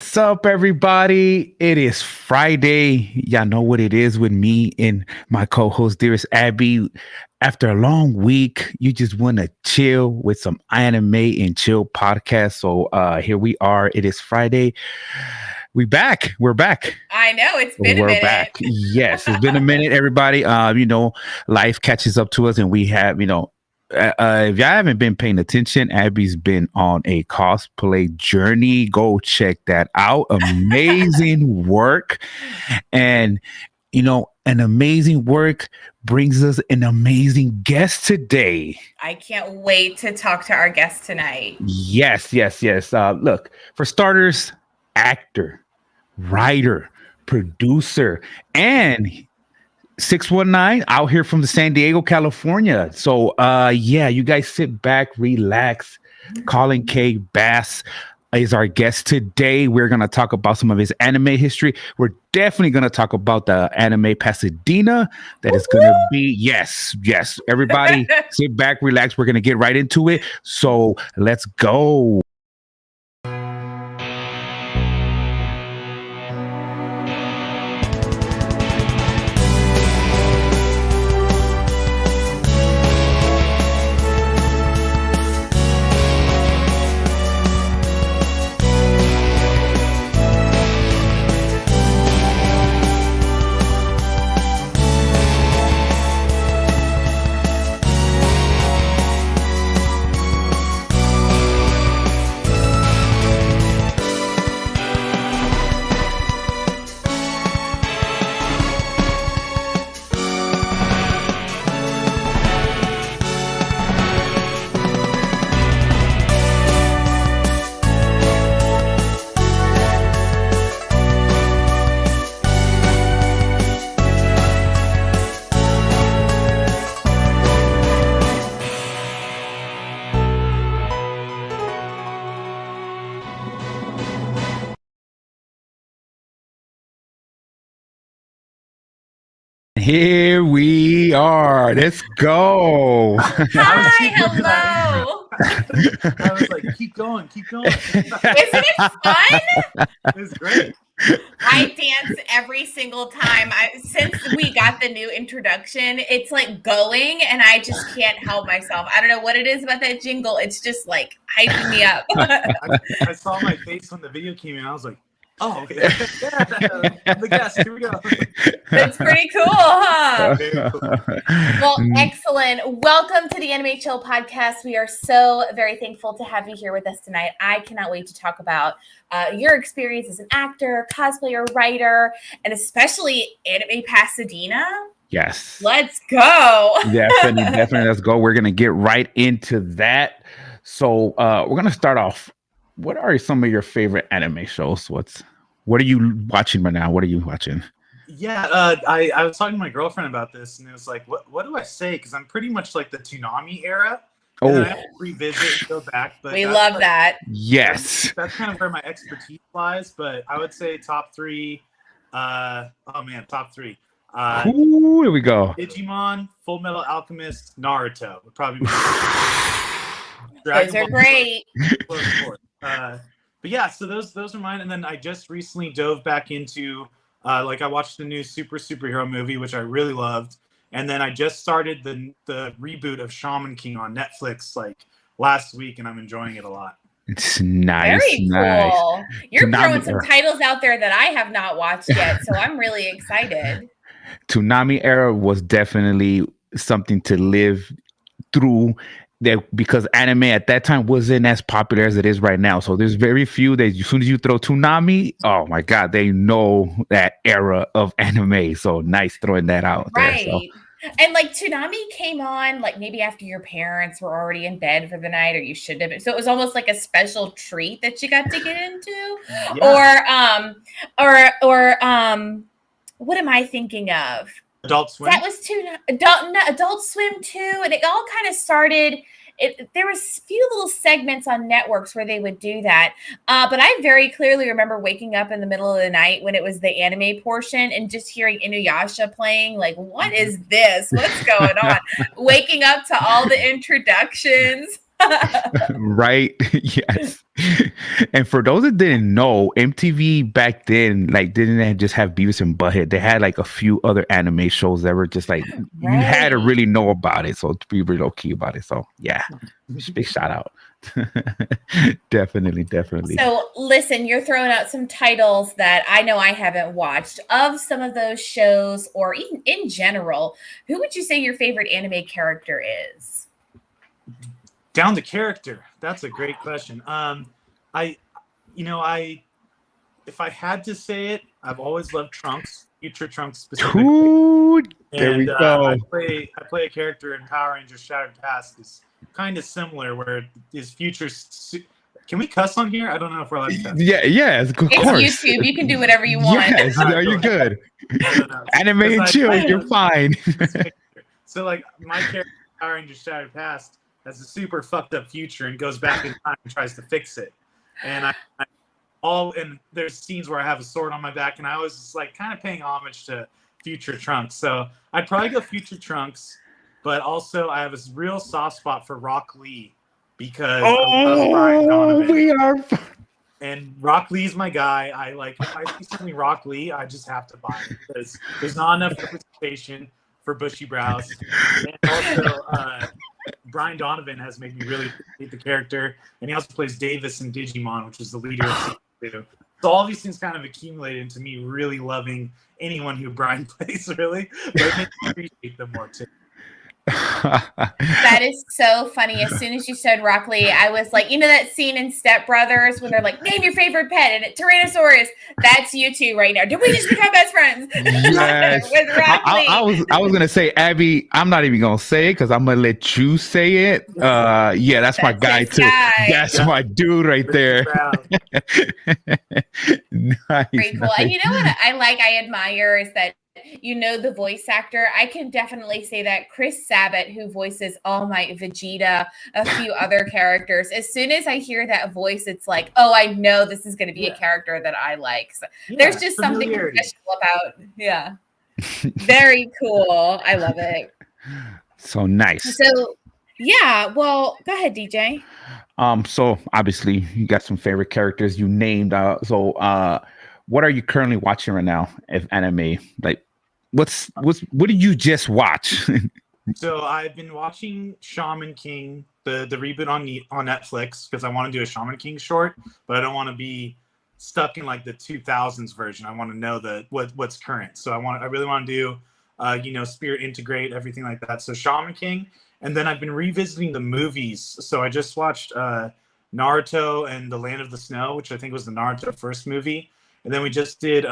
What's up, everybody? It is Friday. Y'all know what it is with me and my co-host, dearest Abby. After a long week, you just want to chill with some anime and chill podcast. So here we are. It is Friday. We're back. I know it's been a minute. We're back. Yes, it's been a minute, everybody. Life catches up to us, and we have, if y'all haven't been paying attention, Abby's been on a cosplay journey. Go check that out. Amazing work. And, an amazing work brings us an amazing guest today. I can't wait to talk to our guest tonight. Yes. Look, for starters, actor, writer, producer, and 619 out here from the San Diego, California. So you guys sit back, relax. Colin K.Bass is our guest today. We're going to talk about some of his anime history. We're definitely going to talk about the anime Pasadena that is going to be, yes. Everybody sit back, relax. We're going to get right into it. So let's go. Here we are. Let's go. Hi, hello. I was like, keep going. Isn't it fun? It's great. I dance every single time. Since we got the new introduction, it's like going, and I just can't help myself. I don't know what it is about that jingle. It's just like hyping me up. I saw my face when the video came in. I was like, oh, okay. The guest, here we go. That's pretty cool, huh? Well, excellent. Welcome to the Anime Chill podcast. We are so very thankful to have you here with us tonight. I cannot wait to talk about your experience as an actor, cosplayer, writer, and especially Anime Pasadena. Yes. Let's go. Definitely. Let's go. We're going to get right into that. So we're going to start off. What are some of your favorite anime shows? What are you watching right now? What are you watching? Yeah, I was talking to my girlfriend about this, and it was like, what do I say? Because I'm pretty much like the Toonami era. Oh, I have to revisit and go back. But we love that. Yes, that's kind of where my expertise lies. But I would say top three. Top three. Here we go. Digimon, Full Metal Alchemist, Naruto would probably be Those are great. But yeah, so those are mine. And then I just recently dove back into I watched the new superhero movie, which I really loved. And then I just started the reboot of Shaman King on Netflix like last week, and I'm enjoying it a lot. It's nice. Very cool. You're throwing some titles out there that I have not watched yet, so I'm really excited. Toonami era was definitely something to live through. That because anime at that time wasn't as popular as it is right now. So there's very few that as soon as you throw Toonami, oh my God, they know that era of anime. So nice throwing that out. Right. There, so. And like Toonami came on like maybe after your parents were already in bed for the night, or you should have been. So it was almost like a special treat that you got to get into. Yeah. Or what am I thinking of? Adult Swim. That was Adult Swim too, and it all kind of started. There was few little segments on networks where they would do that, but I very clearly remember waking up in the middle of the night when it was the anime portion and just hearing Inuyasha playing. Like, what is this? What's going on? Waking up to all the introductions. Right? Yes. And for those that didn't know, MTV back then like didn't just have Beavis and Butthead. They had like a few other anime shows that were just like you had to Right. really know about it. So to be really low key about it. So yeah, big shout out. Definitely. So listen, you're throwing out some titles that I know I haven't watched of some of those shows, or even in general. Who would you say your favorite anime character is? Down to character. That's a great question. If I had to say it, I've always loved Trunks, Future Trunks specifically. Ooh, there And we go. I play a character in Power Rangers Shattered Past that's kind of similar, where his future. Can we cuss on here? I don't know if we're allowed to cuss. Yeah, yes, of course. It's YouTube. You can do whatever you want. Yes, no, you're good. I don't know. Anime and chill, you're fine. So, like, my character in Power Rangers Shattered Past has a super fucked up future and goes back in time and tries to fix it. And and there's scenes where I have a sword on my back, and I was just like kind of paying homage to Future Trunks. So I'd probably go Future Trunks, but also I have a real soft spot for Rock Lee because we are. And Rock Lee's my guy. If I see something Rock Lee, I just have to buy it because there's not enough representation for bushy brows. And also, Brian Donovan has made me really appreciate the character, and he also plays Davis in Digimon, which is the leader of Season 2. So all these things kind of accumulated into me really loving anyone who Brian plays, really. But it makes me appreciate them more, too. That is so funny. As soon as you said Rock Lee, I was like, you know that scene in Step Brothers when they're like, name your favorite pet, and it's Tyrannosaurus. That's you two right now. Did we just become best friends? Yes. With Rock Lee. I was gonna say, Abby, I'm not even gonna say it because I'm gonna let you say it. Yeah, that's my guy too. That's my dude right there. Nice. Very cool. And you know what I admire is that you know the voice actor. I can definitely say that Chris Sabat, who voices All Might, Vegeta, a few other characters, as soon as I hear that voice, it's like, oh, I know this is going to be a character that I like. So there's just something special about, very cool. I love it. So nice. So yeah, well, go ahead, DJ. So obviously you got some favorite characters you named. What are you currently watching right now? If anime, like, what did you just watch? So I've been watching Shaman King, the reboot on Netflix, because I want to do a Shaman King short, but I don't want to be stuck in like the 2000s version. I want to know what's current. So I really want to do, Spirit Integrate, everything like that. So Shaman King, and then I've been revisiting the movies. So I just watched Naruto and the Land of the Snow, which I think was the Naruto first movie. And then we just did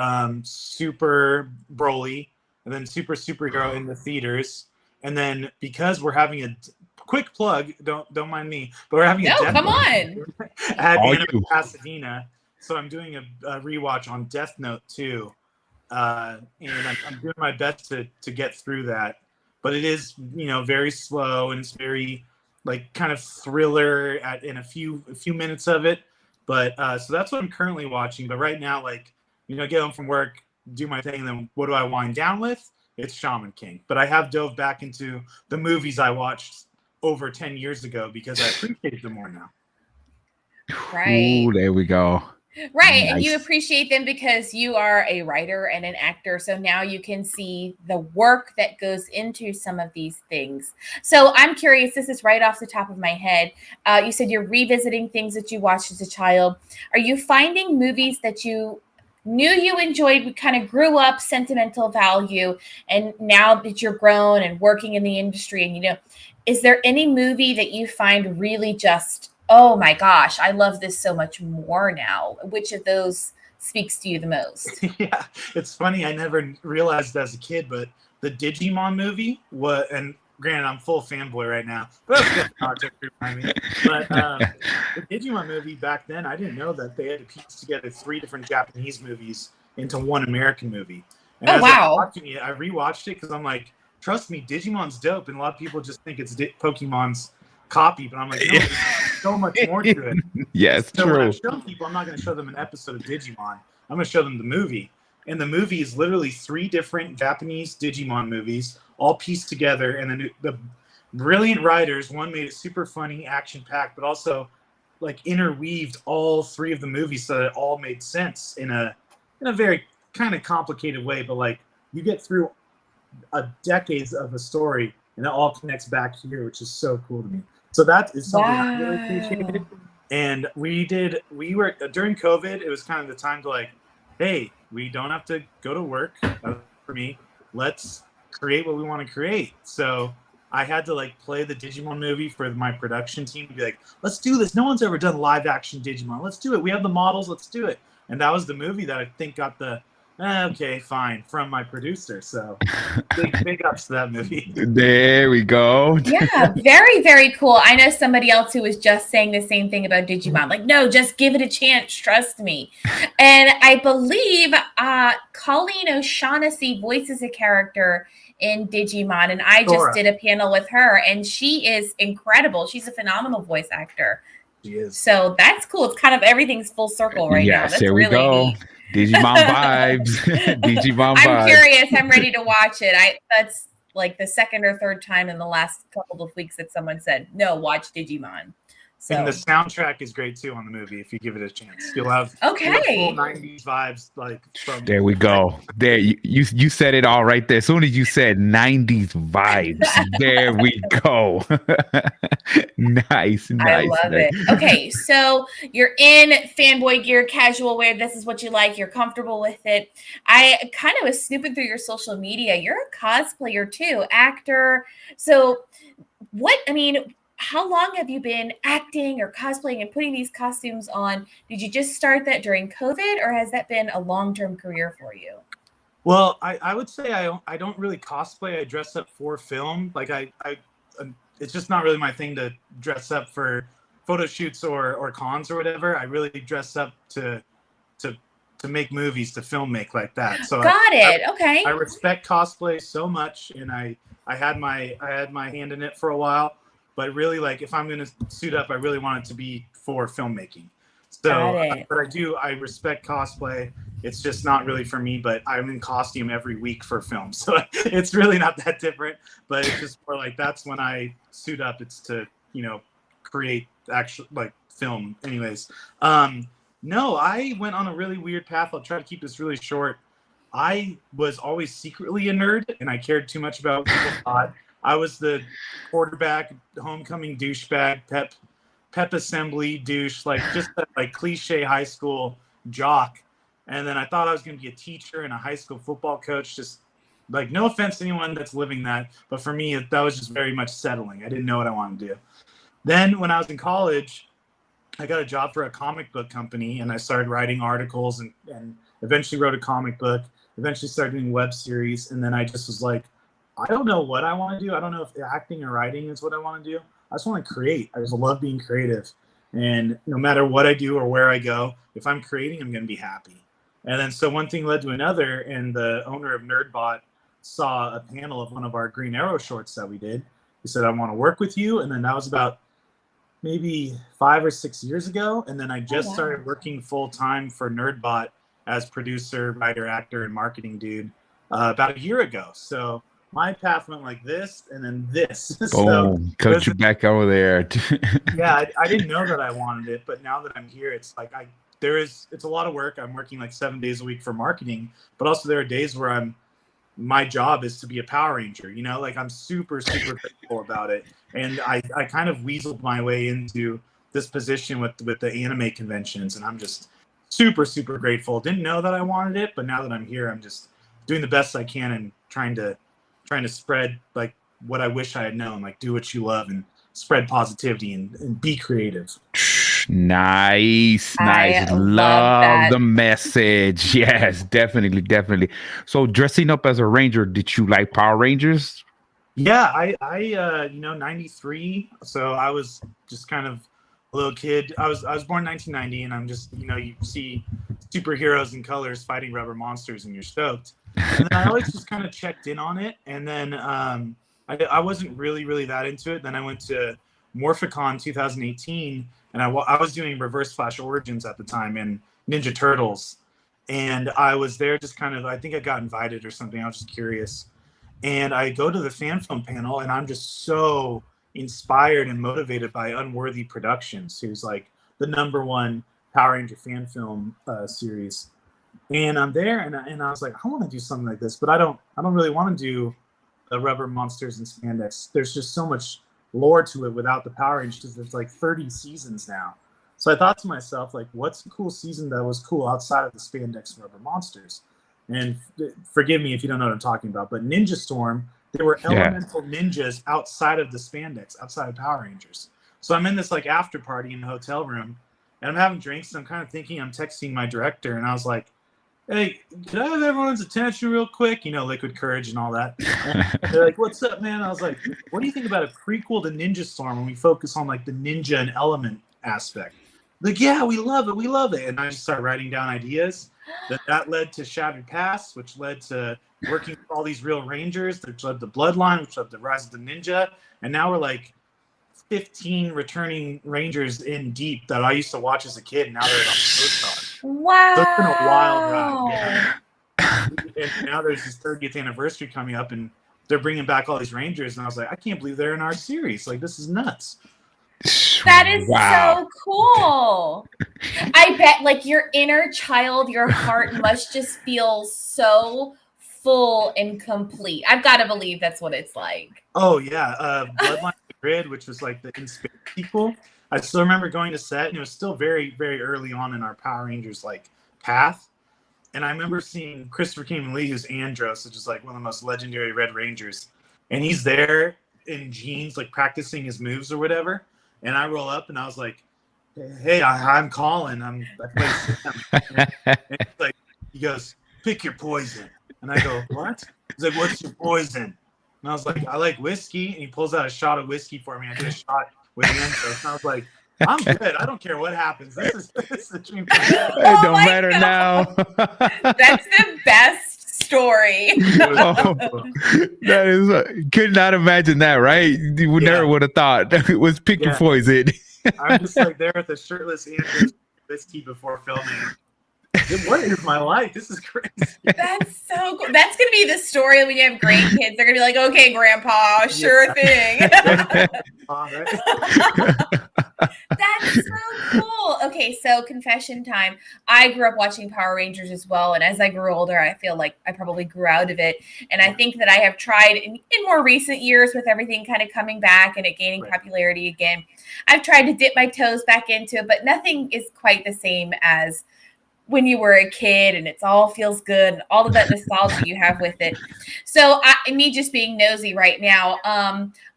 Super Broly, and then Super Superhero in the theaters. And then because we're having a quick plug, don't mind me, but we're having come on at Anime Pasadena. So I'm doing a rewatch on Death Note 2, and I'm doing my best to get through that. But it is very slow, and it's very like kind of thriller in a few minutes of it. But so that's what I'm currently watching. But right now, get home from work, do my thing, and then what do I wind down with? It's Shaman King. But I have dove back into the movies I watched over 10 years ago because I appreciate them more now. Right. Ooh, there we go. Right. Nice. And you appreciate them because you are a writer and an actor. So now you can see the work that goes into some of these things. So I'm curious, this is right off the top of my head. You said you're revisiting things that you watched as a child. Are you finding movies that you knew you enjoyed, kind of grew up, sentimental value, and now that you're grown and working in the industry, and is there any movie that you find really just, oh my gosh, I love this so much more now? Which of those speaks to you the most? Yeah, it's funny. I never realized as a kid, but the Digimon movie, and granted, I'm full fanboy right now, but the Digimon movie back then, I didn't know that they had to piece together 3 different Japanese movies into one American movie. And as I was watching it, I rewatched it because I'm like, trust me, Digimon's dope, and a lot of people just think it's Pokemon's copy, but I'm like, no, there's so much more to it. Yes, so true. When I show people, I'm not going to show them an episode of Digimon. I'm going to show them the movie. And the movie is literally 3 different Japanese Digimon movies, all pieced together. And then brilliant writers. One made it super funny, action-packed, but also like interweaved all three of the movies so that it all made sense in a very kind of complicated way. But like you get through decades of a story and it all connects back here, which is so cool to me. So that is something I really appreciated. And we were during COVID, it was kind of the time to like, hey, we don't have to go to work. For me, let's create what we want to create. So I had to like play the Digimon movie for my production team to be like, let's do this. No one's ever done live action Digimon. Let's do it. We have the models. Let's do it. And that was the movie that I think got the okay, fine from my producer. So big ups to that movie. There we go. Yeah, very, very cool. I know somebody else who was just saying the same thing about Digimon. Like, no, just give it a chance. Trust me. And I believe Colleen O'Shaughnessy voices a character in Digimon. And I just did a panel with her, and she is incredible. She's a phenomenal voice actor. She is. So that's cool. It's kind of everything's full circle right now. That's here we really go. neat. Digimon vibes. Digimon vibes. I'm curious. I'm ready to watch it. That's like the second or third time in the last couple of weeks that someone said, no, watch Digimon. So. And the soundtrack is great too on the movie. If you give it a chance, you'll have full 90s vibes. Like there we go. There you said it all right there. As soon as you said 90s vibes, there we go. Nice. I love it. Okay, so you're in fanboy gear, casual wear. This is what you like. You're comfortable with it. I kind of was snooping through your social media. You're a cosplayer too, actor. So how long have you been acting or cosplaying and putting these costumes on? Did you just start that during COVID, or has that been a long-term career for you? Well, I would say I don't really cosplay. I dress up for film. Like it's just not really my thing to dress up for photo shoots or cons or whatever. I really dress up to make movies, to filmmake like that. So Okay. I respect cosplay so much, and I had my hand in it for a while. But really, like, if I'm going to suit up, I really want it to be for filmmaking. So, but I respect cosplay. It's just not really for me, but I'm in costume every week for film. So it's really not that different, but it's just more like, that's when I suit up. It's to, create actual like film anyways. No, I went on a really weird path. I'll try to keep this really short. I was always secretly a nerd, and I cared too much about what people thought. I was the quarterback, homecoming douchebag, pep assembly douche, like just that like cliche high school jock. And then I thought I was going to be a teacher and a high school football coach. Just like, no offense to anyone that's living that, but for me, that was just very much settling. I didn't know what I wanted to do. Then when I was in college, I got a job for a comic book company, and I started writing articles and eventually wrote a comic book, eventually started doing web series. And then I just was like, I don't know what I want to do. I don't know if acting or writing is what I want to do. I just want to create. I just love being creative. And no matter what I do or where I go, if I'm creating, I'm going to be happy. And then so one thing led to another, and the owner of Nerdbot saw a panel of one of our Green Arrow shorts that we did. He said, I want to work with you. And then that was about maybe 5 or 6 years ago. And then I just started working full time for Nerdbot as producer, writer, actor, and marketing dude about a year ago. So my path went like this and then this. Oh, coach you back over there. Yeah, I didn't know that I wanted it, but now that I'm here, it's like it's a lot of work. I'm working like 7 days a week for marketing, but also there are days where my job is to be a Power Ranger, like I'm super, super grateful about it. And I kind of weaseled my way into this position with the anime conventions, and I'm just super, super grateful. Didn't know that I wanted it, but now that I'm here, I'm just doing the best I can and trying to spread like what I wish I had known, like do what you love and spread positivity and be creative. Nice. Love the message. Yes, definitely. So dressing up as a ranger, did you like Power Rangers? Yeah, I 93. So I was just kind of a little kid. I was born in 1990, and I'm just, you see superheroes in colors fighting rubber monsters and you're stoked. And then I always just kind of checked in on it. And then I wasn't really that into it. Then I went to Morphicon 2018, and I was doing Reverse Flash Origins at the time and Ninja Turtles. And I was there just kind of, I think I got invited or something. I was just curious. And I go to the fan film panel, and I'm just so inspired and motivated by Unworthy Productions, who's like the #1 Power Ranger fan film series. And I'm there, and I was like, I want to do something like this, but I don't really want to do the rubber monsters and spandex. There's just so much lore to it without the Power Rangers, because there's like 30 seasons now. So I thought to myself, like, what's a cool season that was cool outside of the spandex and rubber monsters? And forgive me if you don't know what I'm talking about, but Ninja Storm, there were elemental ninjas outside of the spandex, outside of Power Rangers. So I'm in this like after party in the hotel room, and I'm having drinks, and I'm kind of thinking, I'm texting my director, and I was like, hey, can I have everyone's attention real quick? You know, Liquid Courage and all that. And they're like, what's up, man? I was like, what do you think about a prequel to Ninja Storm when we focus on like the ninja and element aspect? Like, yeah, we love it. And I just started writing down ideas. That led to Shattered Past, which led to working with all these real Rangers, which led to Bloodline, which led to Rise of the Ninja. And now we're like 15 returning Rangers in deep that I used to watch as a kid. And now they're on Star. Wow. So it's been a wild ride. Yeah. And now there's this 30th anniversary coming up, and they're bringing back all these Rangers. And I was like, I can't believe they're in our series. Like, this is nuts. That is so cool. I bet like your inner child, your heart must just feel so full and complete. I've got to believe that's what it's like. Oh, yeah. Bloodline Grid, which was like the in space sequel. I still remember going to set, and it was still very, very early on in our Power Rangers like path. And I remember seeing Christopher Cayman Lee, who's Andros, which is like one of the most legendary Red Rangers. And he's there in jeans, like practicing his moves or whatever. And I roll up, and I was like, hey, I'm Colin. I play Sam. And he's like, he goes, pick your poison. And I go, what? He's like, what's your poison? And I was like, I like whiskey. And he pulls out a shot of whiskey for me. I did a shot with Andros. And I was like, I'm good. I don't care what happens. This is the dream. It don't matter now. That's the best story. That is, could not imagine that, right? You would never would have thought it was pick your poison. I'm just like there with a shirtless Andros whiskey before filming. What is my life? This is crazy. That's so cool. That's gonna be the story when you have grandkids. They're gonna be like, okay, Grandpa, sure thing. That's so cool. Okay, so confession time. I grew up watching Power Rangers as well, and as I grew older, I feel like I probably grew out of it. And I think that I have tried in more recent years, with everything kind of coming back and it gaining popularity again, I've tried to dip my toes back into it, but nothing is quite the same as when you were a kid, and it's all feels good and all of that nostalgia you have with it. So me just being nosy right now,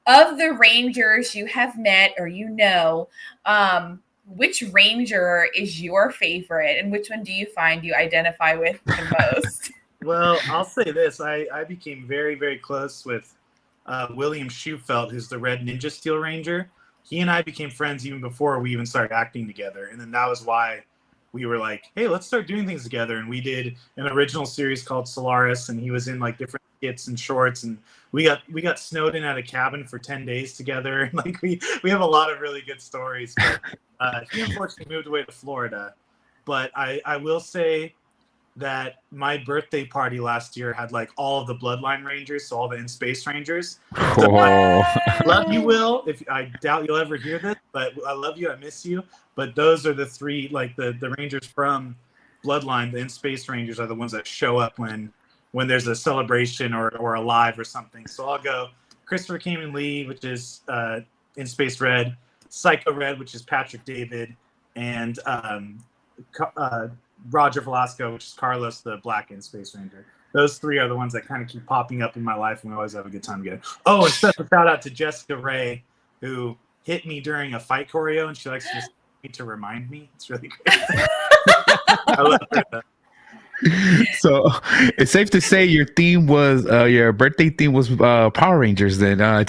of the Rangers you have met or which Ranger is your favorite, and which one do you find you identify with the most? Well, I'll say this. I became very, very close with William Schufelt, who's the Red Ninja Steel Ranger. He and I became friends even before we even started acting together. And then that was why we were like, hey, let's start doing things together. And we did an original series called Solaris, and he was in like different skits and shorts, and we got snowed in at a cabin for 10 days together. And like we have a lot of really good stories. But he unfortunately moved away to Florida. But I will say that my birthday party last year had like all of the Bloodline Rangers, so all the in-space Rangers. So, love you, Will. I doubt you'll ever hear this, but I love you. I miss you. But those are the three, like the Rangers from Bloodline, the in-space Rangers are the ones that show up when there's a celebration or a live or something. So I'll go Christopher Cayman Lee, which is in-space Red, Psycho Red, which is Patrick David, and Roger Velasco, which is Carlos, the Black in-space Ranger. Those three are the ones that kind of keep popping up in my life, and we always have a good time together. Oh, and special shout out to Jessica Ray, who hit me during a fight choreo, and she likes to just to remind me. It's really great. I love her. So it's safe to say your theme was your birthday theme was Power Rangers then. No,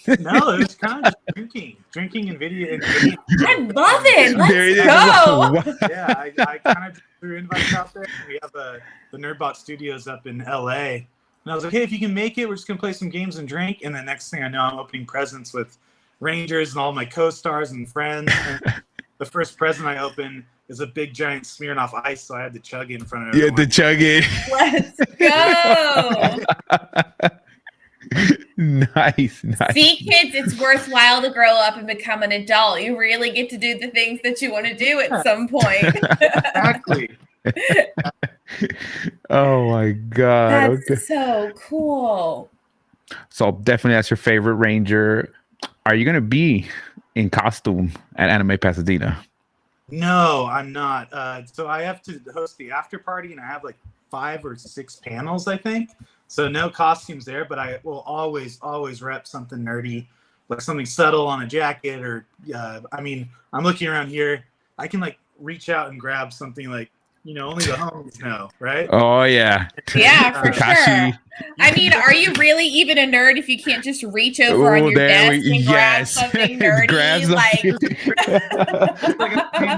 it was kind of just drinking and video. I love it. Let's go. Yeah, I kind of threw invites out there. We have the Nerdbot Studios up in LA, and I was like, hey, if you can make it, we're just gonna play some games and drink. And the next thing I know, I'm opening presents with Rangers and all my co-stars and friends. And the first present I opened is a big giant Smirnoff Ice, so I had to chug it in front of everyone. You had to chug it. Let's go. Nice. See, kids, it's worthwhile to grow up and become an adult. You really get to do the things that you want to do at some point. Exactly. Oh my God. That's so cool. So definitely that's your favorite Ranger. Are you gonna be in costume at Anime Pasadena? No, I'm not. So I have to host the after party, and I have like 5 or 6 panels, I think. So no costumes there, but I will always rep something nerdy, like something subtle on a jacket, or I mean, I'm looking around here. I can like reach out and grab something like, only the homies know, right? Oh yeah. Yeah, for Kakashi. sure. I mean, are you really even a nerd if you can't just reach over on your desk and grab something nerdy? Grab Like,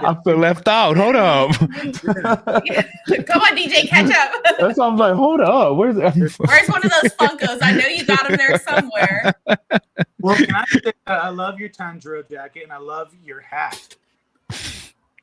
I feel left out. Hold up. Come on, DJ, catch up. That's why I'm like, hold up. Where's one of those Funkos? I know you got them there somewhere. Well, can I say I love your Tanjiro jacket, and I love your hat.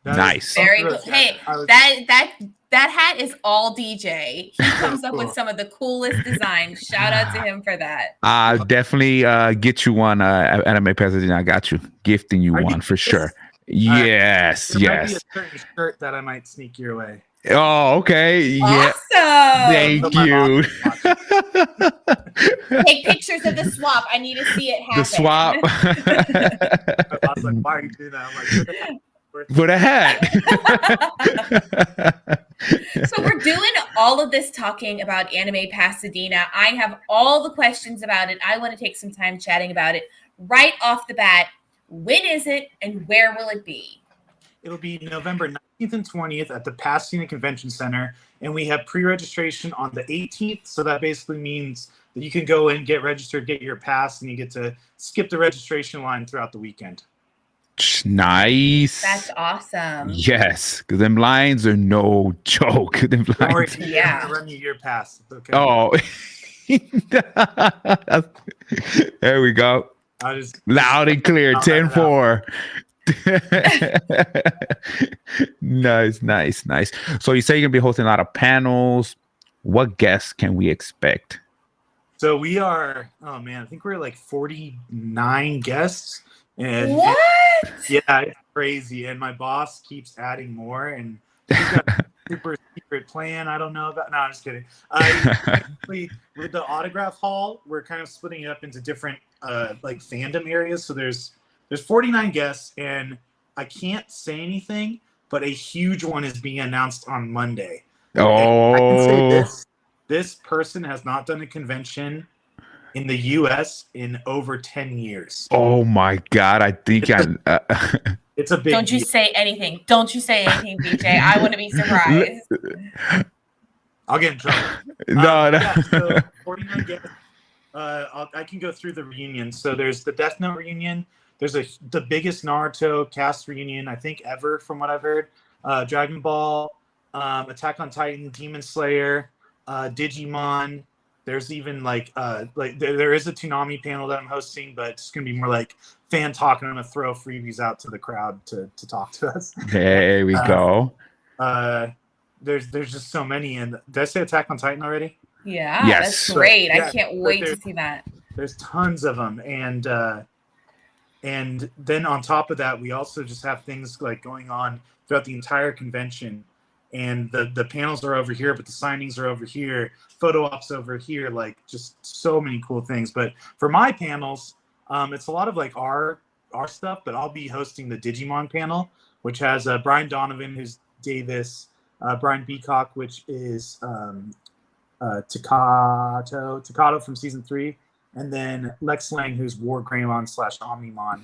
Nice. Very cool. Hey, that hat is all DJ. He comes up with some of the coolest designs. Shout out to him for that. I'll definitely get you one at Anime Pasadena. I got you. Gifting you one for sure. Yes. There might be a certain shirt that I might sneak your way. Oh, okay. Yeah. Awesome. Thank you. Take pictures of the swap. I need to see it happen. The swap. I was like, why are you doing that? I'm like, for the hat. So we're doing all of this talking about Anime Pasadena. I have all the questions about it. I want to take some time chatting about it right off the bat. When is it and where will it be? It'll be November 19th and 20th at the Pasadena Convention Center, and we have pre-registration on the 18th. So that basically means that you can go in, get registered, get your pass, and you get to skip the registration line throughout the weekend. Nice. That's awesome. Yes, because them lines are no joke. Them Don't worry, lines. I'm gonna run you your pass. It's okay. Oh, there we go. I'll just Loud and clear. 10-4. Nice. So you say you're gonna be hosting a lot of panels. What guests can we expect? So we are. Oh man, I think we're like 49 guests. And what? Yeah, it's crazy. And my boss keeps adding more, and he's got a super secret plan I don't know about. No, I'm just kidding. With the autograph hall, we're kind of splitting it up into different like fandom areas. So there's 49 guests, and I can't say anything, but a huge one is being announced on Monday. Oh, and I can say this person has not done a convention in the U.S. in over 10 years. Oh my God! I think it's a big. Don't you say anything? Don't you say anything, BJ? I want to be surprised. I'll get in trouble. No. Yeah, so 49 guests. I can go through the reunion. So there's the Death Note reunion. There's the biggest Naruto cast reunion I think ever, from what I've heard. Dragon Ball, Attack on Titan, Demon Slayer, Digimon. There's even like there is a Toonami panel that I'm hosting, but it's gonna be more like fan talk, and I'm gonna throw freebies out to the crowd to talk to us. There we go. There's just so many. And did I say Attack on Titan already? Yeah, yes. That's great. Yeah, I can't wait to see that. There's tons of them, and then on top of that, we also just have things like going on throughout the entire convention. And the panels are over here, but the signings are over here, photo ops over here, like just so many cool things. But for my panels, it's a lot of like our stuff, but I'll be hosting the Digimon panel, which has Brian Donovan, who's Davis, Brian Beacock, which is Takato from season 3, and then Lex Lang, who's War Greymon / Omnimon.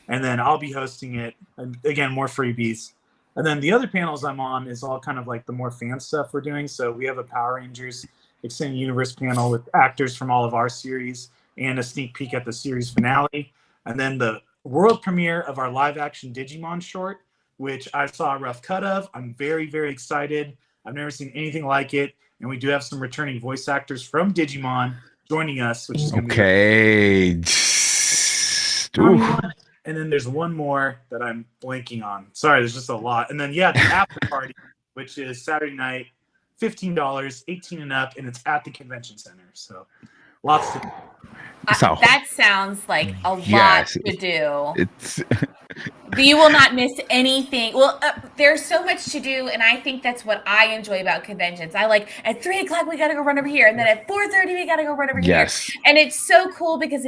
And then I'll be hosting it, and again, more freebies. And then the other panels I'm on is all kind of like the more fan stuff we're doing. So we have a Power Rangers Extended Universe panel with actors from all of our series and a sneak peek at the series finale. And then the world premiere of our live action Digimon short, which I saw a rough cut of. I'm very, very excited. I've never seen anything like it. And we do have some returning voice actors from Digimon joining us, which is going to be And then there's one more that I'm blanking on. Sorry, there's just a lot. And then, the after party, which is Saturday night, $15, 18 and up, and it's at the convention center. So lots to So that sounds like a lot yes, to do. it's You will not miss anything. Well, there's so much to do, and I think that's what I enjoy about conventions. I like at 3:00 we got to go run over here, and then at 4:30 we got to go run over yes. here, and it's so cool because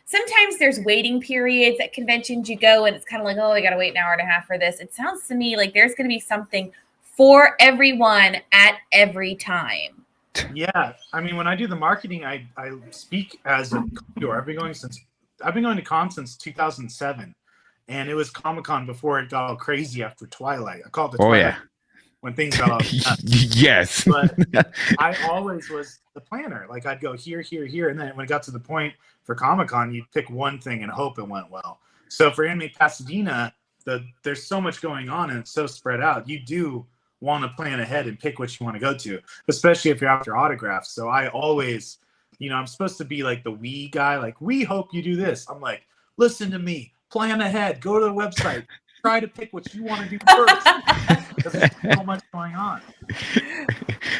sometimes there's waiting periods at conventions. You go and it's kind of like, oh, we got to wait an hour and a half for this. It sounds to me like there's going to be something for everyone at every time. Yeah, I mean, when I do the marketing, I speak as a connoisseur. I've been going to con since 2007. And it was Comic-Con before it got all crazy after Twilight. I call it the Twilight when things got all nuts. Yes. But I always was the planner. Like I'd go here, here, here. And then when it got to the point for Comic-Con, you'd pick one thing and hope it went well. So for Anime Pasadena, there's so much going on and it's so spread out. You do want to plan ahead and pick what you want to go to, especially if you're after autographs. So I always, I'm supposed to be like the we guy. Like, we hope you do this. I'm like, listen to me. Plan ahead. Go to the website. Try to pick what you want to do first. Because there's so much going on.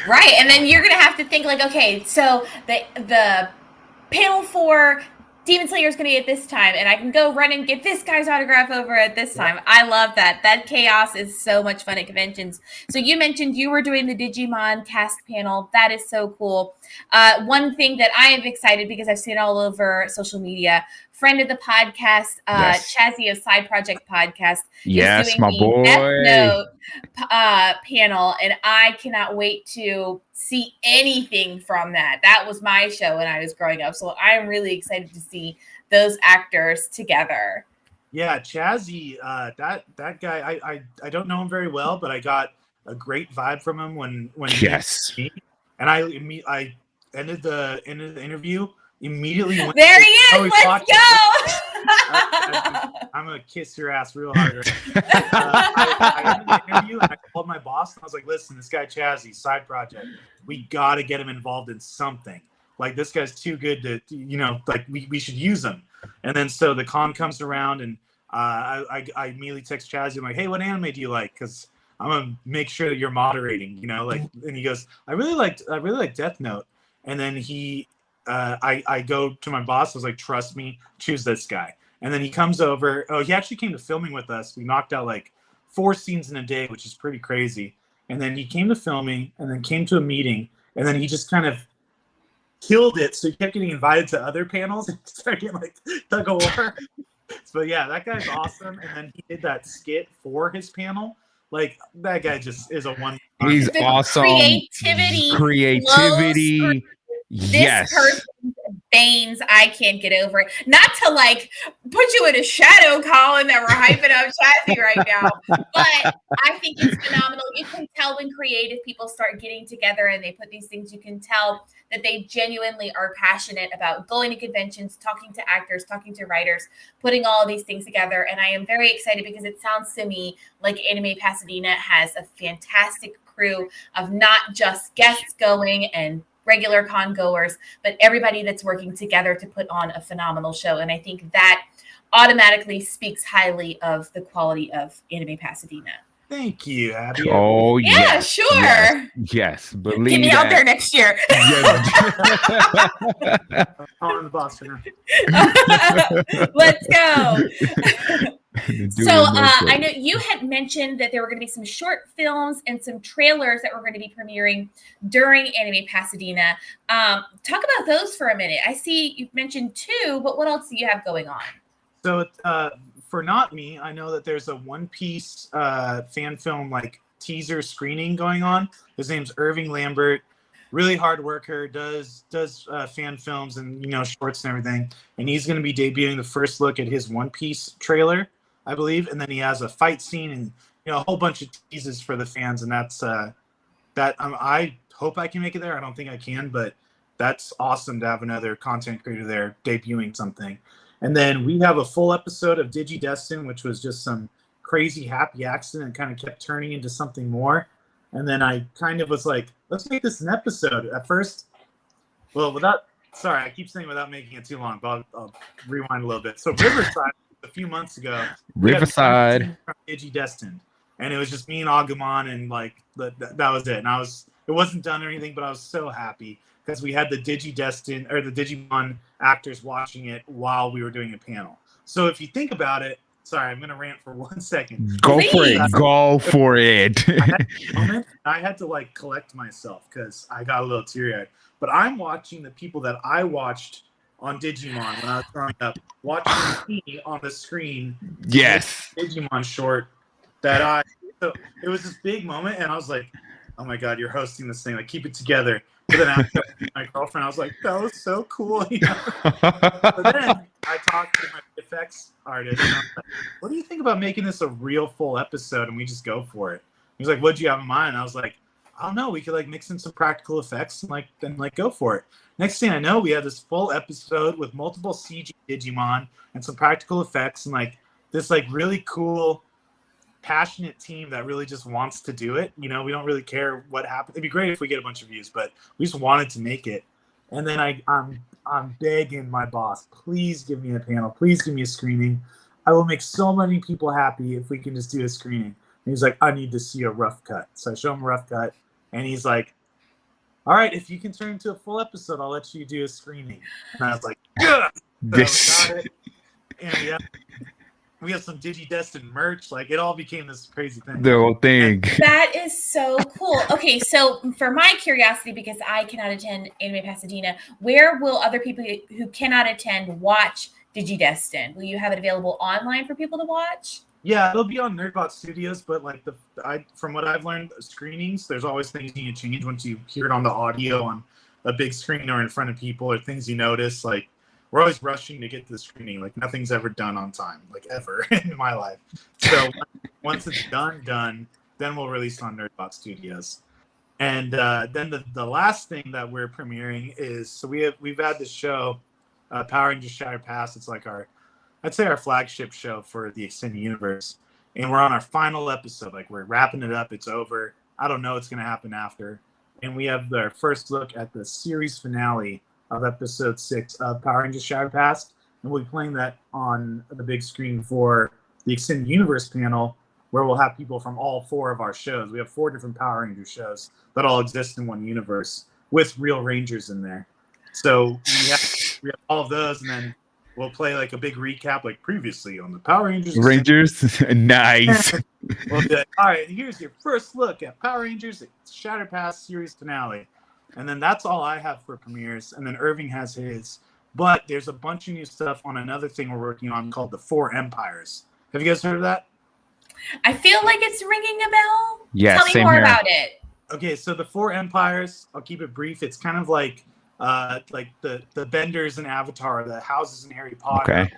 Right, and then you're gonna have to think like, okay, so the panel for Demon Slayer is going to be at this time, and I can go run and get this guy's autograph over at this time. I love that. That chaos is so much fun at conventions. So you mentioned you were doing the Digimon cast panel. That is so cool. One thing that I am excited because I've seen it all over social media. Friend of the podcast, Chazzy of Side Project Podcast, is doing my the boy. Death Note panel, and I cannot wait to see anything from that. That was my show when I was growing up, so I'm really excited to see those actors together. Yeah, Chazzy, that guy, I don't know him very well, but I got a great vibe from him when yes, he and I ended the interview. Immediately went there he is. Let's go. I'm gonna kiss your ass real hard. I ended the interview and I called my boss and I was like, "Listen, this guy Chazzy, side project. We gotta get him involved in something. Like this guy's too good to, like we should use him." And then so the con comes around and I immediately text Chazzy. I'm like, "Hey, what anime do you like? Because I'm gonna make sure that you're moderating." And he goes, "I really like Death Note." And then I go to my boss. I was like, "Trust me, choose this guy." And then he comes over. Oh, he actually came to filming with us. We knocked out like 4 scenes in a day, which is pretty crazy. And then he came to filming and then came to a meeting. And then he just kind of killed it. So he kept getting invited to other panels and started getting like tug of war. So yeah, that guy's awesome. And then he did that skit for his panel. Like that guy just is a one. He's awesome. Creativity. This person's veins, I can't get over it. Not to like put you in a shadow, Colin, that we're hyping up Chazzy right now, but I think it's phenomenal. You can tell when creative people start getting together and they put these things, you can tell that they genuinely are passionate about going to conventions, talking to actors, talking to writers, putting all of these things together. And I am very excited because it sounds to me like Anime Pasadena has a fantastic crew of not just guests going and regular con goers, but everybody that's working together to put on a phenomenal show. And I think that automatically speaks highly of the quality of Anime Pasadena. Thank you, Abby. Oh, yeah, yes. sure. Yes. Believe Get me out there next year. On the boss for now. Let's go. So I know you had mentioned that there were going to be some short films and some trailers that were going to be premiering during Anime Pasadena. Talk about those for a minute. I see you've mentioned 2, but what else do you have going on? So for Not Me, I know that there's a One Piece fan film like teaser screening going on. His name's Irving Lambert. Really hard worker, does fan films and shorts and everything. And he's going to be debuting the first look at his One Piece trailer, I believe, and then he has a fight scene and a whole bunch of teases for the fans, and that's that. I hope I can make it there. I don't think I can, but that's awesome to have another content creator there debuting something. And then we have a full episode of DigiDestined, which was just some crazy happy accident and kind of kept turning into something more. And then I kind of was like, let's make this an episode. At first, well, I keep saying without making it too long, but I'll rewind a little bit. So Riverside. A few months ago, Riverside DigiDestined, and it was just me and Agumon, and like that was it. And I was it wasn't done or anything, but I was so happy because we had the Digimon actors watching it while we were doing a panel. So if you think about it, sorry, I'm gonna rant for 1 second. Go for it. Go for it. I had to like collect myself because I got a little teary-eyed. But I'm watching the people that I watched on Digimon when I was growing up, watching me on the screen. Yes. Digimon short so it was this big moment, and I was like, oh my God, you're hosting this thing. Like, keep it together. But then after my girlfriend, I was like, that was so cool. You know? But then I talked to my effects artist, and I was like, what do you think about making this a real full episode and we just go for it? He was like, what'd you have in mind? And I was like, I don't know. We could like mix in some practical effects and then go for it. Next thing I know, we had this full episode with multiple CG Digimon and some practical effects and like this like really cool, passionate team that really just wants to do it. You know, we don't really care what happens. It'd be great if we get a bunch of views, but we just wanted to make it. And then I'm begging my boss, please give me a panel, please give me a screening. I will make so many people happy if we can just do a screening. And he's like, I need to see a rough cut. So I show him a rough cut, and he's like, all right, if you can turn into a full episode, I'll let you do a screening. And I was like, yeah. So got it. And yeah, we have some DigiDestined merch. Like, it all became this crazy thing. The whole thing. That is so cool. Okay, so for my curiosity, because I cannot attend Anime Pasadena, where will other people who cannot attend watch DigiDestined? Will you have it available online for people to watch? Yeah, it'll be on Nerdbot Studios, but like from what I've learned, screenings, there's always things you need to change once you hear it on the audio on a big screen or in front of people, or things you notice. Like, we're always rushing to get to the screening. Like, nothing's ever done on time, like ever in my life. So once it's done, then we'll release on Nerdbot Studios. And then the last thing that we're premiering is, so we've had this show, Power Rangers Shattered Past. It's like I'd say our flagship show for the extended universe. And we're on our final episode. Like, we're wrapping it up. It's over. I don't know what's going to happen after. And we have our first look at the series finale of episode 6 of Power Rangers Shattered Past. And we'll be playing that on the big screen for the extended universe panel, where we'll have people from all 4 of our shows. We have 4 different Power Ranger shows that all exist in one universe with real Rangers in there. So we have all of those, and then we'll play like a big recap, like previously on the Power Rangers. Nice. We'll be like, all right, here's your first look at Power Rangers Shattered Past series finale. And then that's all I have for premieres. And then Irving has his. But there's a bunch of new stuff on another thing we're working on called the 4 Empires. Have you guys heard of that? I feel like it's ringing a bell. Yeah, Tell me more about it. Okay, so the 4 Empires, I'll keep it brief. It's kind of like the benders in Avatar, the houses in Harry Potter,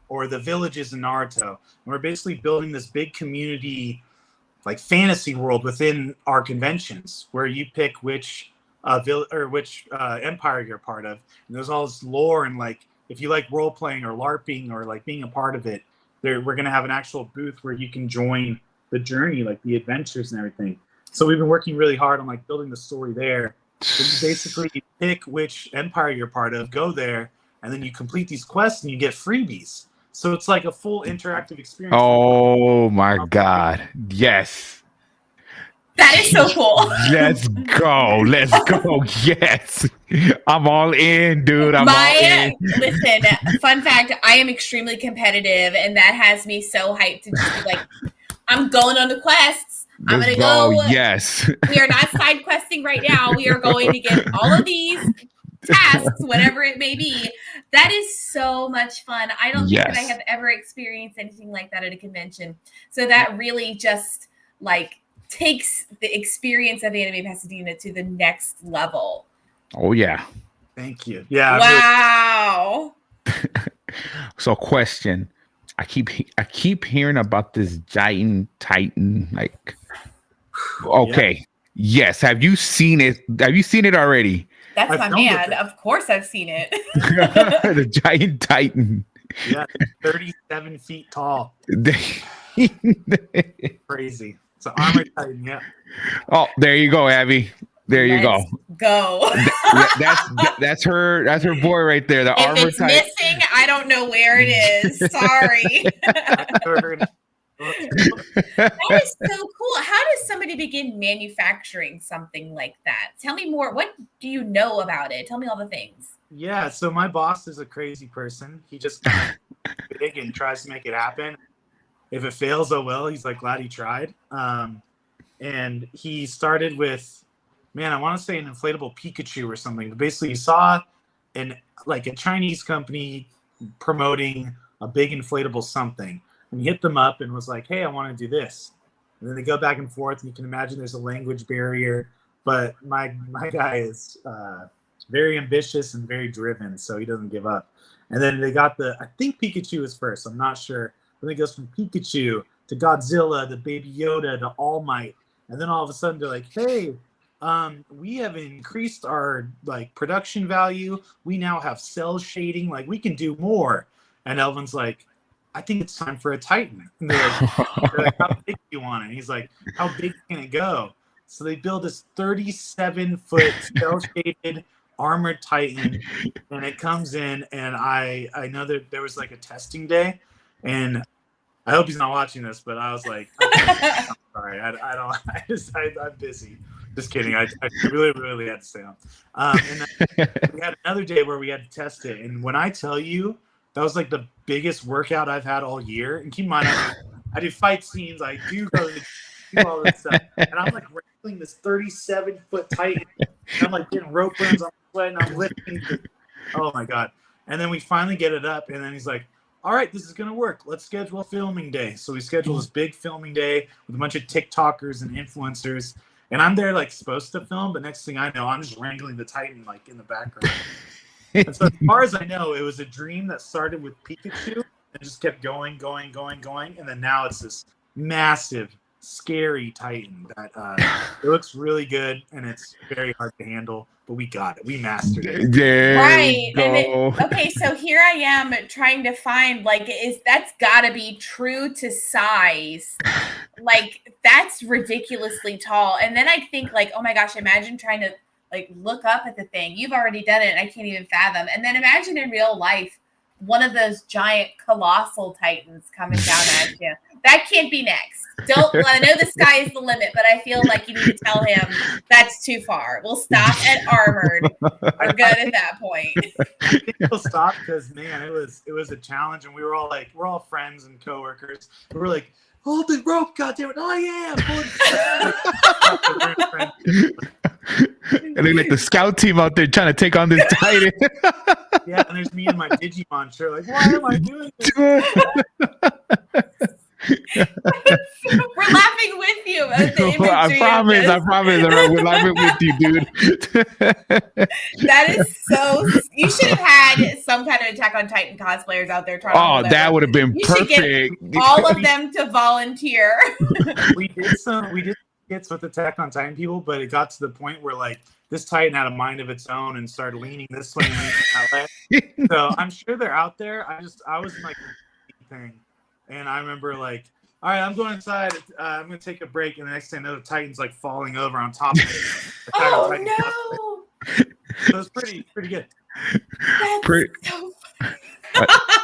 or the villages in Naruto. And we're basically building this big community, like fantasy world within our conventions, where you pick which empire you're part of. And there's all this lore, and like if you like role playing or LARPing or like being a part of it, we're gonna have an actual booth where you can join the journey, like the adventures and everything. So we've been working really hard on like building the story there. So you basically pick which empire you're part of, go there, and then you complete these quests and you get freebies. So it's like a full interactive experience. Oh my God. Yes. That is so cool. Let's go. Yes. I'm all in, dude. I'm all in. Listen, fun fact, I am extremely competitive, and that has me so hyped to just be like, I'm going on the quests. I'm going to go. Yes. We are not side questing right now. We are going to get all of these tasks, whatever it may be. That is so much fun. I don't think that I have ever experienced anything like that at a convention. So that really just like takes the experience of Anime Pasadena to the next level. Oh yeah. Thank you. Yeah. Wow. So question. I keep hearing about this giant Titan. Like, okay. Yeah. Yes. Have you seen it? Have you seen it already? That's my man. Of course I've seen it. The giant Titan. Yeah. 37 feet tall. Crazy. It's an armored Titan, yeah. Oh, there you go, Abby. There you go. Go. That's her boy right there. The armored Titan. If it's missing, I don't know where it is. Sorry. We're That is so cool. How does somebody begin manufacturing something like that? Tell me more. What do you know about it? Tell me all the things. Yeah, so my boss is a crazy person. He just kind of big and tries to make it happen. If it fails, oh well. He's like glad he tried. And he started with, man, I want to say an inflatable Pikachu or something. But basically, he saw a Chinese company promoting a big inflatable something, and he hit them up and was like, "Hey, I want to do this." And then they go back and forth, and you can imagine there's a language barrier. But my guy is very ambitious and very driven, so he doesn't give up. And then they got I think Pikachu is first. I'm not sure. But then it goes from Pikachu to Godzilla to Baby Yoda to All Might. And then all of a sudden they're like, hey, we have increased our production value. We now have cell shading. Like, we can do more. And Elvin's like, I think it's time for a Titan. And they're like, how big do you want it? And he's like, how big can it go? So they build this 37-foot cell shaded armored Titan, and it comes in, and I know that there was like a testing day, and I hope he's not watching this, but I was like, I'm sorry, I'm busy. Just kidding. I really had to stay on. And then we had another day where we had to test it, and when I tell you, that was like the biggest workout I've had all year. And keep in mind, I do fight scenes, I do go to do all this stuff, and I'm like wrestling this 37-foot Titan. And I'm like getting rope burns, I'm sweating, I'm lifting. Oh my god! And then we finally get it up, and then he's like, all right, this is going to work. Let's schedule a filming day. So we schedule this big filming day with a bunch of TikTokers and influencers. And I'm there supposed to film, but next thing I know, I'm just wrangling the Titan in the background. And so as far as I know, it was a dream that started with Pikachu and just kept going. And then now it's this massive, scary Titan that it looks really good, and it's very hard to handle. But we got it. We mastered it. Right. Okay, so here I am trying to find that's gotta be true to size. That's ridiculously tall. And then I think oh my gosh, imagine trying to look up at the thing. You've already done it and I can't even fathom. And then imagine in real life one of those giant colossal Titans coming down at you. That can't be next. I know the sky is the limit, but I feel like you need to tell him that's too far. We'll stop at armored. We're good at that point. I think we'll stop because, man, it was a challenge, and we're all friends and coworkers. We were like, hold the rope, goddammit! Oh yeah! And they the scout team out there trying to take on this Titan. Yeah, and there's me and my Digimon shirt. Why am I doing this? We're laughing with you. I promise. We're laughing with you, dude. That is so. You should have had some kind of Attack on Titan cosplayers out there trying. That would have been perfect. Should get all of them to volunteer. We did skits with Attack on Titan people, but it got to the point where this Titan had a mind of its own and started leaning this way and that way. So I'm sure they're out there. I was in thing. And I remember all right, I'm going inside. I'm going to take a break. And the next thing I know, the Titan's falling over on top of it. Oh, no. So it's pretty good. That's so funny.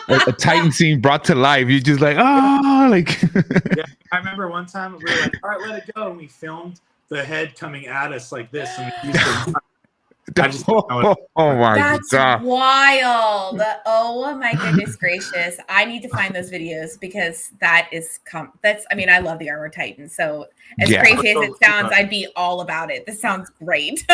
A Titan scene brought to life. You're just Yeah, I remember one time we were all right, let it go. And we filmed the head coming at us like this. And we used oh my That's god, wild. Oh my goodness gracious. I need to find those videos because I love the Armored Titan. So as crazy as it sounds, I'd be all about it. This sounds great.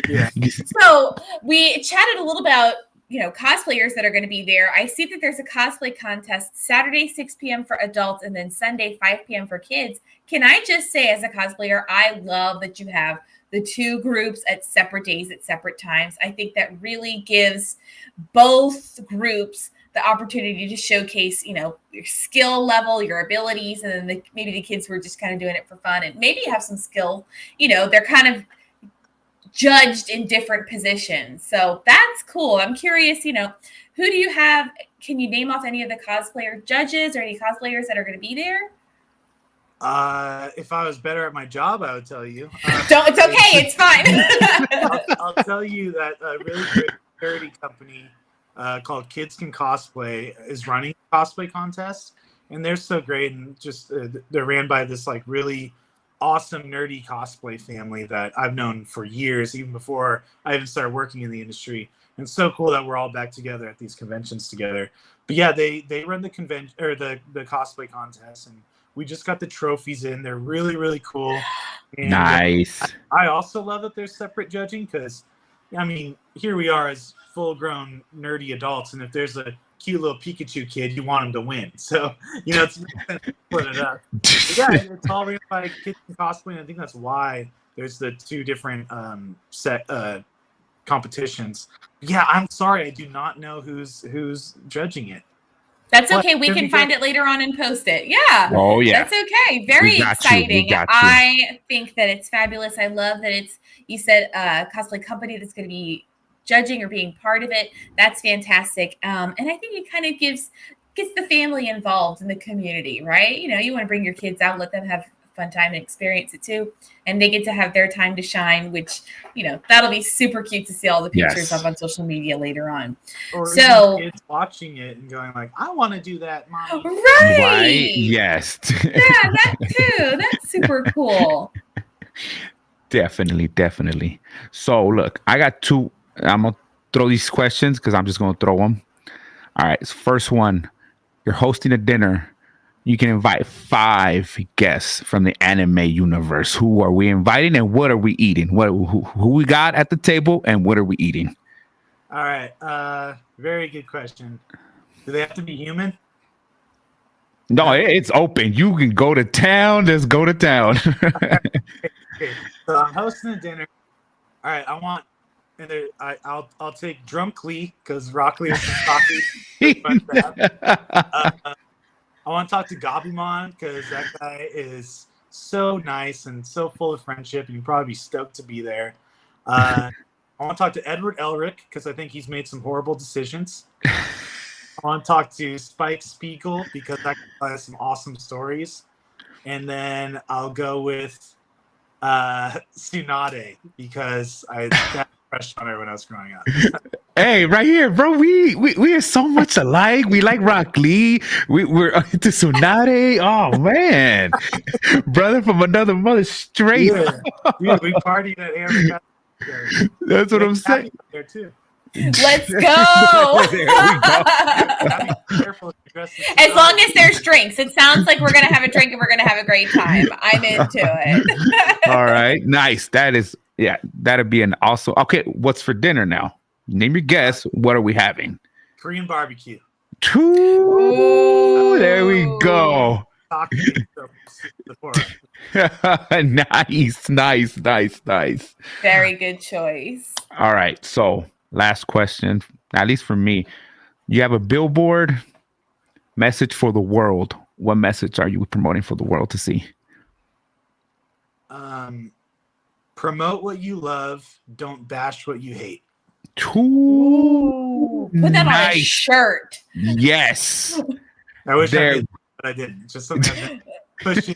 Yeah. So we chatted a little about cosplayers that are going to be there. I see that there's a cosplay contest Saturday 6 p.m. for adults and then Sunday 5 p.m. for kids. Can I just say, as a cosplayer, I love that you have the two groups at separate days at separate times. I think that really gives both groups the opportunity to showcase, your skill level, your abilities, and then maybe the kids who are just kind of doing it for fun and maybe have some skill. They're kind of judged in different positions. So that's cool. I'm curious, who do you have? Can you name off any of the cosplayer judges or any cosplayers that are going to be there? If I was better at my job, I would tell you. It's okay. It's fine. I'll tell you that a really great charity company called Kids Can Cosplay is running a cosplay contest. and they're so great, and just they're ran by this like really awesome nerdy cosplay family that I've known for years, even before I even started working in the industry. And it's so cool that we're all back together at these conventions together. But yeah, they run the convention or the cosplay contest, and we just got the trophies in. They're really, really cool. And Nice. I also love that there's separate judging because, I mean, here we are as full-grown nerdy adults, and if there's a cute little Pikachu kid, you want him to win. So, you know, it's split it up. But yeah, it's all ran by kids in cosplay, and I think that's why there's the two different set competitions. Yeah, I'm sorry, I do not know who's judging it. That's okay. We can find it later on and post it. Yeah. Oh yeah. That's okay. Very exciting. I think that it's fabulous. I love that you said a cosplay company that's going to be judging or being part of it. That's fantastic. And I think it kind of gets the family involved in the community, right? You know, you want to bring your kids out, let them have a fun time and experience it too. And they get to have their time to shine, which, you know, that'll be super cute to see all the pictures up on social media later on. Or so kids watching it and going like, I want to do that, Mommy. Right. Yes. Yeah, that too. That's super cool. Definitely. So look, I got two. I'm going to throw these questions because I'm just going to throw them. All right. So first one, you're hosting a dinner. You can invite 5 guests from the anime universe. Who are we inviting and what are we eating? Who we got at the table and what are we eating? All right. Very good question. Do they have to be human? No, it's open. You can go to town. Just go to town. Okay. So I'm hosting a dinner. All right. I want, and I'll take Drunk Lee because Rock Lee is some coffee. I want to talk to Gabumon because that guy is so nice and so full of friendship, and you'd probably be stoked to be there. I want to talk to Edward Elric because I think he's made some horrible decisions. I want to talk to Spike Spiegel because that guy has some awesome stories. And then I'll go with Tsunade because I got crush on her when I was growing up. Hey, right here, bro. We are so much alike. We like Rock Lee. We're into Tsunade. Oh man, brother from another mother, straight. Yeah. Dude, we partied at Aaron. That's what I'm saying. There too. Let's go. There we go. As long as there's drinks, it sounds like we're gonna have a drink and we're gonna have a great time. I'm into it. All right, nice. That'd be an awesome. Okay, what's for dinner now? Name your guess. What are we having? Korean barbecue. Ooh, there we go. Nice. Very good choice. All right, so last question, at least for me. You have a billboard message for the world. What message are you promoting for the world to see? Promote what you love. Don't bash what you hate. Ooh, put that on a shirt. Yes. I wish I did, but I didn't. It's just something I've been pushing.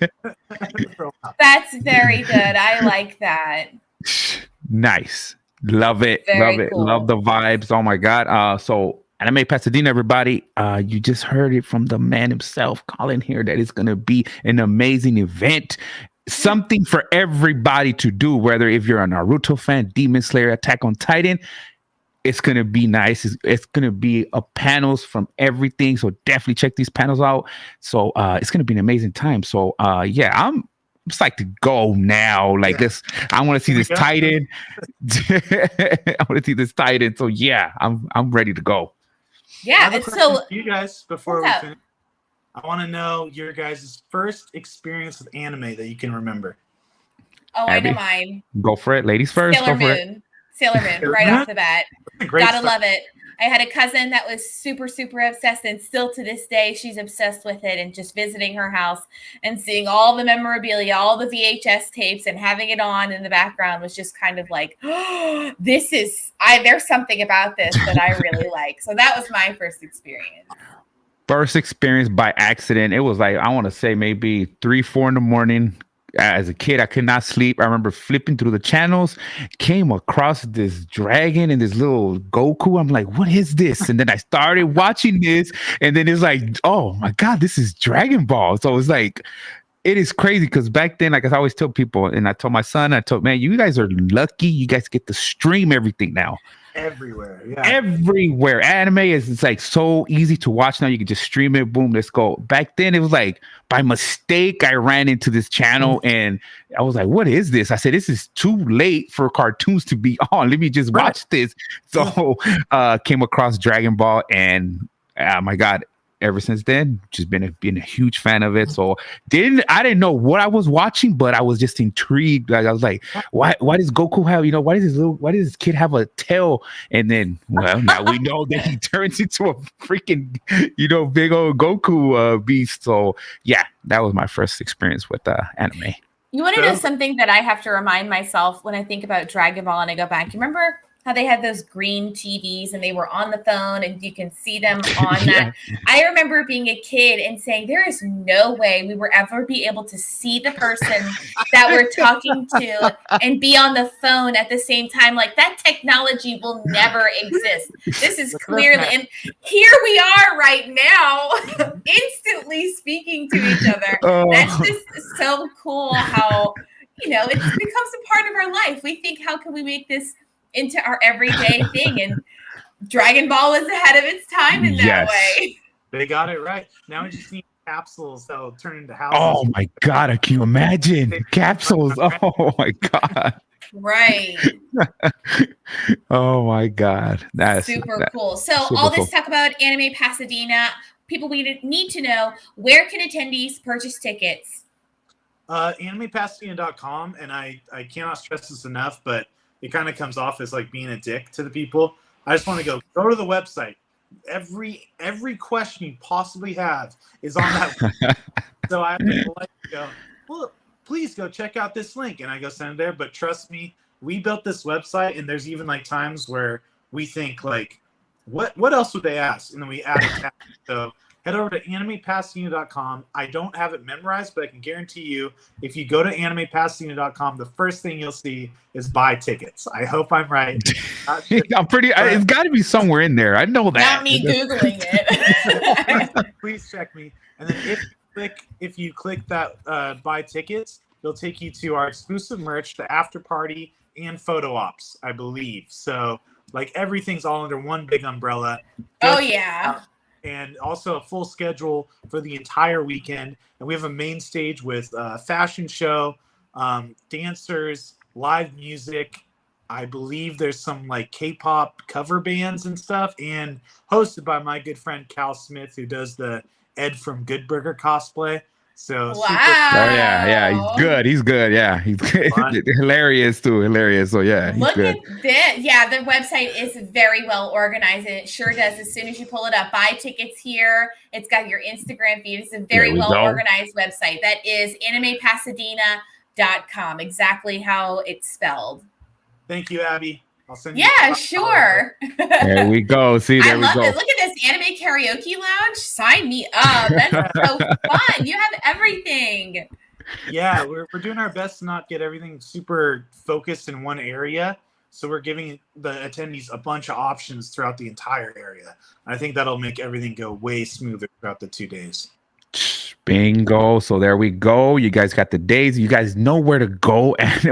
That's very good. I like that. Nice. Love it. Very Love it. cool. Love the vibes. Oh my God. So Anime Pasadena, everybody. You just heard it from the man himself, Colin here, that it's gonna be an amazing event. Something for everybody to do, whether if you're a Naruto fan, Demon Slayer, Attack on Titan. It's going to be nice. It's going to be panels from everything. So definitely check these panels out. So it's going to be an amazing time. So yeah, I'm just like to go now. Like this, I want to see this Titan. I want to see this Titan. So yeah, I'm ready to go. Yeah. And so you guys, before we finish, I want to know your guys' first experience with anime that you can remember. Oh, Abby, I know mine. Go for it. Ladies first. Sailor go for Moon. Sailor Moon, right off the bat. Gotta love it. I had a cousin that was super, super obsessed, and still to this day, she's obsessed with it. And just visiting her house and seeing all the memorabilia, all the VHS tapes, and having it on in the background was just kind of like, oh, there's something about this that I really like. So that was my first experience. First experience by accident. It was like, I want to say maybe 3-4 in the morning. as a kid, I could not sleep. I remember flipping through the channels, came across this dragon and this little Goku. I'm like, what is this? And then I started watching this, and then it's like, oh my God, this is Dragon Ball. So it's like, it is crazy because back then, like I always tell people, and I told my son, man, you guys are lucky. You guys get to stream everything now. Everywhere, yeah. Everywhere. Anime is it's like so easy to watch now. You can just stream it, boom, let's go. Back then, it was like by mistake, I ran into this channel and I was like, what is this? I said, this is too late for cartoons to be on. Let me just watch this. So came across Dragon Ball, and my God, ever since then, just been a huge fan of it. So I didn't know what I was watching, but I was just intrigued. Like I was like, why does Goku have, why does this kid have a tail? And then, well, now we know that he turns into a freaking, big old Goku beast. So yeah, that was my first experience with anime. You want to know something that I have to remind myself when I think about Dragon Ball and I go back? You remember how they had those green TVs and they were on the phone and you can see them on that? I remember being a kid and saying, there is no way we will ever be able to see the person that we're talking to and be on the phone at the same time. Like, that technology will never exist. This is clearly, and here we are right now, instantly speaking to each other. That's just so cool how, it becomes a part of our life. We think, how can we make this into our everyday thing? And Dragon Ball was ahead of its time in that way. They got it right. Now we just need capsules that'll turn into houses. Oh my God, can you imagine capsules? Oh my God. Right. Oh my God. That's super cool. So all this talk about Anime Pasadena, people we need to know, where can attendees purchase tickets? AnimePasadena.com, and I cannot stress this enough, but it kind of comes off as like being a dick to the people. I just want to go to the website. Every question you possibly have is on that. So I have to go, well, please go check out this link, and I go send it there. But trust me, we built this website, and there's even like times where we think like, what else would they ask? And then we add a tab. So head over to animepasadena.com. I don't have it memorized, but I can guarantee you, if you go to animepasadena.com, the first thing you'll see is buy tickets. I hope I'm right. It's got to be somewhere in there. I know that. Not me Googling it. Please check me. And then if you click that buy tickets, it'll take you to our exclusive merch, the after party, and photo ops, I believe. So like everything's all under one big umbrella. Oh yeah. And also a full schedule for the entire weekend. And we have a main stage with a fashion show, dancers, live music. I believe there's some like K-pop cover bands and stuff, and hosted by my good friend Cal Smith, who does the Ed from Good Burger cosplay. So wow. He's good. Yeah, he's good. Hilarious too. So yeah, he's Look good. at this. Yeah, the website is very well organized, and it sure does. As soon as you pull it up, buy tickets here. It's got your Instagram feed. It's a very well organized website. That is animepasadena.com. Exactly how it's spelled. Thank you, Abby. I'll send you. Yeah, sure. There we go. See, there we go. This. Look at this anime karaoke lounge. Sign me up. That's so fun. You have everything. Yeah, we're doing our best to not get everything super focused in one area. So we're giving the attendees a bunch of options throughout the entire area. I think that'll make everything go way smoother throughout the 2 days. Bingo. So there we go. You guys got the days. You guys know where to go and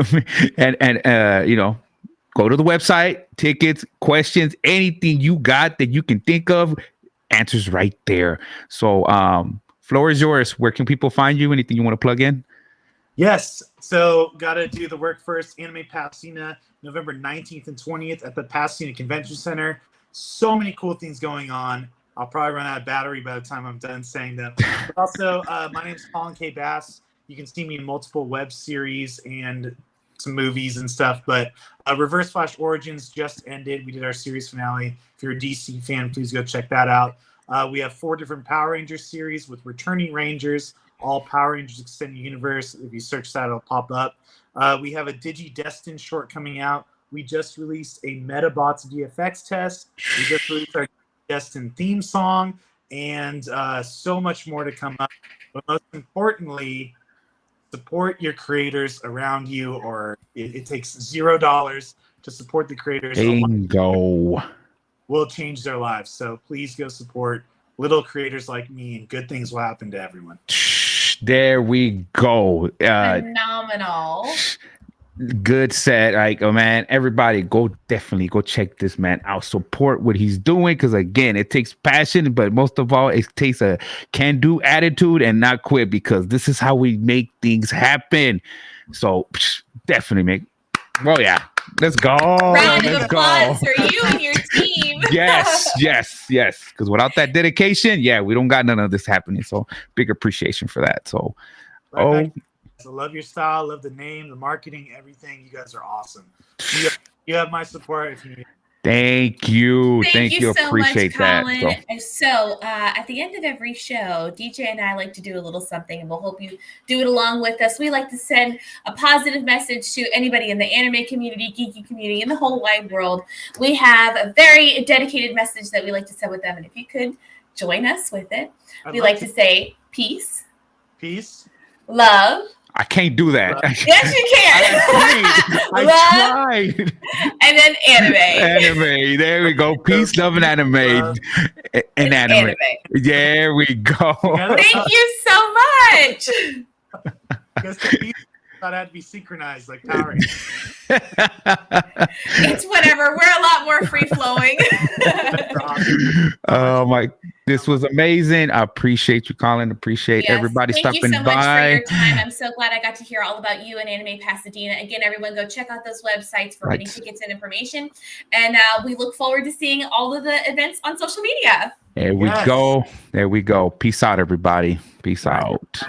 go to the website, tickets, questions, anything you got that you can think of, answers right there. So floor is yours. Where can people find you? Anything you want to plug in? Yes. So got to do the work first. Anime Pasadena, November 19th and 20th at the Pasadena Convention Center. So many cool things going on. I'll probably run out of battery by the time I'm done saying them. But also, my name is Colin K.Bass. You can see me in multiple web series and some movies and stuff, but Reverse Flash Origins just ended. We did our series finale. If you're a DC fan, please go check that out. We have 4 different Power Rangers series with returning Rangers, all Power Rangers Extended Universe. If you search that, it'll pop up. We have a Digi-Destin short coming out. We just released a Metabots VFX test. We just released our Destin theme song, and so much more to come up. But most importantly, support your creators around you, or it takes $0 to support the creators. Bingo. Will change their lives. So please go support little creators like me, and good things will happen to everyone. There we go. Phenomenal. Good set. Like, oh man, everybody definitely go check this man out. Support what he's doing, because again, it takes passion, but most of all, it takes a can-do attitude and not quit, because this is how we make things happen. So definitely yeah. Let's go. Round of applause for you and your team. Yes. Because without that dedication, we don't got none of this happening. So big appreciation for that. So, I love your style, love the name, the marketing, everything. You guys are awesome. You have my support if you need. Thank you. Thank you so appreciate much, Colin. that. So at the end of every show, DJ and I like to do a little something, and we'll hope you do it along with us. We like to send a positive message to anybody in the anime community, geeky community, in the whole wide world. We have a very dedicated message that we like to send with them, and if you could join us with it, we like to say peace, love. I can't do that. Yes, you can. I tried. And then anime. There we go. Peace, love, and anime. And anime. There we go. Thank you so much. Because the piece thought it had to be synchronized like Power Rangers. It's whatever. We're a lot more free flowing. Oh my! This was amazing. I appreciate you, Colin. Appreciate everybody stopping by. Thank you so much for your time. I'm so glad I got to hear all about you and Anime Pasadena. Again, everyone, go check out those websites for winning tickets and information. And we look forward to seeing all of the events on social media. There we go. Peace out, everybody. Peace out.